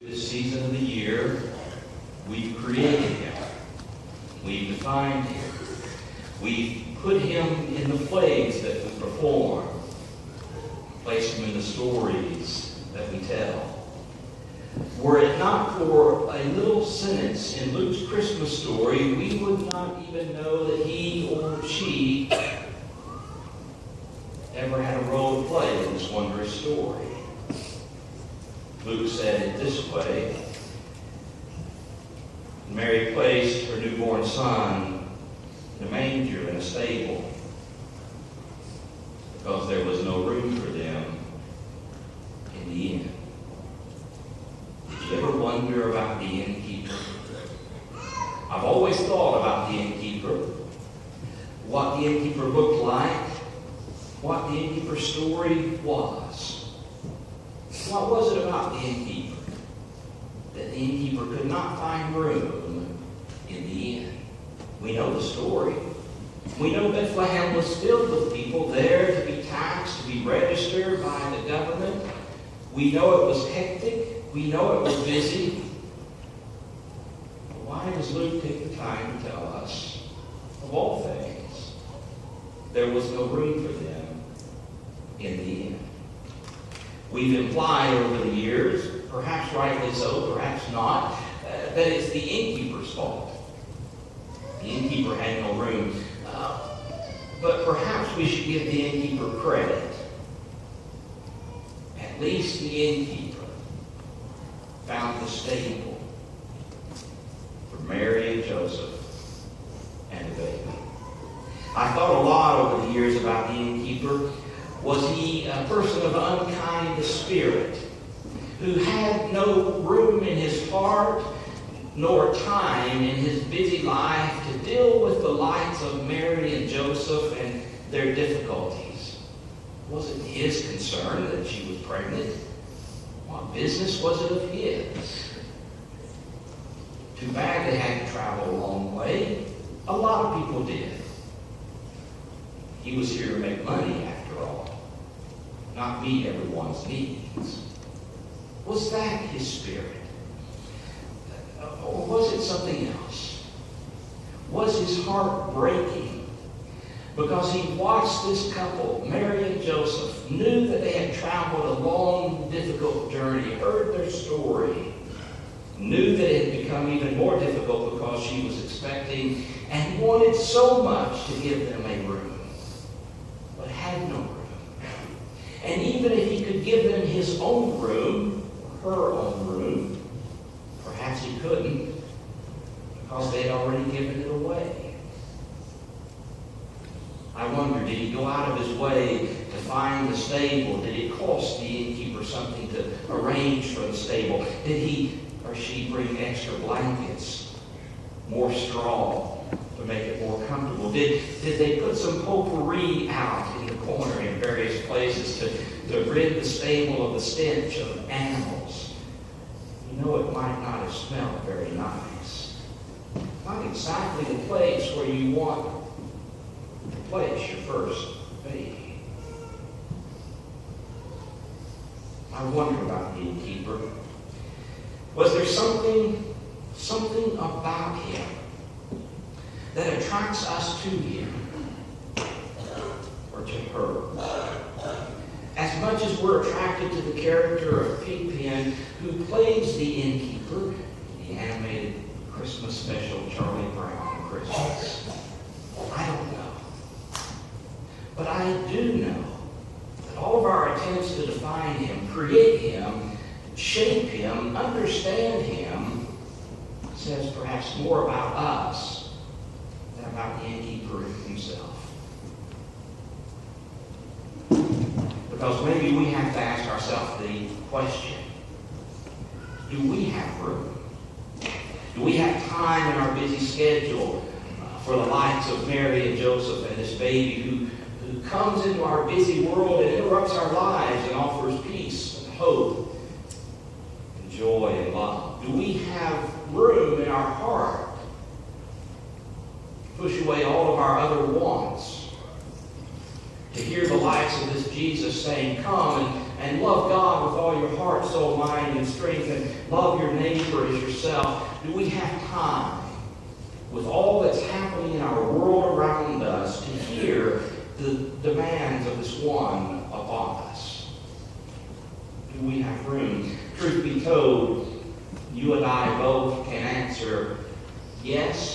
This season of the year, we've created him. We've defined him. We've put him in the plays that we perform. Placed him in the stories that we tell. Were it not for a little sentence in Luke's Christmas story, we would not even know that he or she ever had a role to play in this wondrous story. Luke said it this way: Mary placed her newborn son in a manger in a stable because there was no room for them in the inn. Did you ever wonder about the innkeeper? I've always thought about the innkeeper, what the innkeeper looked like, what the innkeeper's story was. What was it about the innkeeper that the innkeeper could not find room in the inn? We know the story. We know Bethlehem was filled with people there to be taxed, to be registered by the government. We know it was hectic. We know it was busy. But why does Luke take the time to tell us, of all things, there was no room for them in the inn? We've implied over the years, perhaps rightly so, perhaps not, that it's the innkeeper's fault. The innkeeper had no room. But perhaps we should give the innkeeper credit. At least the innkeeper found the stable for Mary and Joseph and the baby. I thought a lot over the years about the innkeeper. Was he a person of unkind spirit who had no room in his heart nor time in his busy life to deal with the likes of Mary and Joseph and their difficulties? Was it his concern that she was pregnant? What business was it of his? Too bad they had to travel a long way. A lot of people did. He was here to make money, after all, not meet everyone's needs. Was that his spirit? Or was it something else? Was his heart breaking because he watched this couple, Mary and Joseph, knew that they had traveled a long, difficult journey, heard their story, knew that it had become even more difficult because she was expecting, and wanted so much to give them a room, but had no room. And even if he could give them his own room, her own room, perhaps he couldn't because they had already given it away. I wonder, did he go out of his way to find the stable? Did it cost the innkeeper something to arrange for the stable? Did he or she bring extra blankets, more straw to make it more comfortable? Did they put some potpourri out in the corner in various places to rid the stable of the stench of animals? You know, it might not have smelled very nice. Not exactly the place where you want to place your first baby. I wonder about the innkeeper. Was there something about him that attracts us to him or to her? As much as we're attracted to the character of Pigpen, who plays the innkeeper in the animated Christmas special Charlie Brown Christmas. I don't know. But I do know that all of our attempts to define him, create him, shape him, understand him, says perhaps more about us than about the innkeeper himself. Because maybe we have to ask ourselves the question, do we have room? Do we have time in our busy schedule for the likes of Mary and Joseph and this baby who comes into our busy world and interrupts our lives and offers peace and hope and joy and love? Do we have room in our heart to push away all of our other wants, to hear the likes of this Jesus saying, "Come and love God with all your heart, soul, mind, and strength, and love your neighbor as yourself, do we have time, with all that's happening in our world around us, to hear the demands of this one upon us? Do we have room? Truth be told, you and I both can answer yes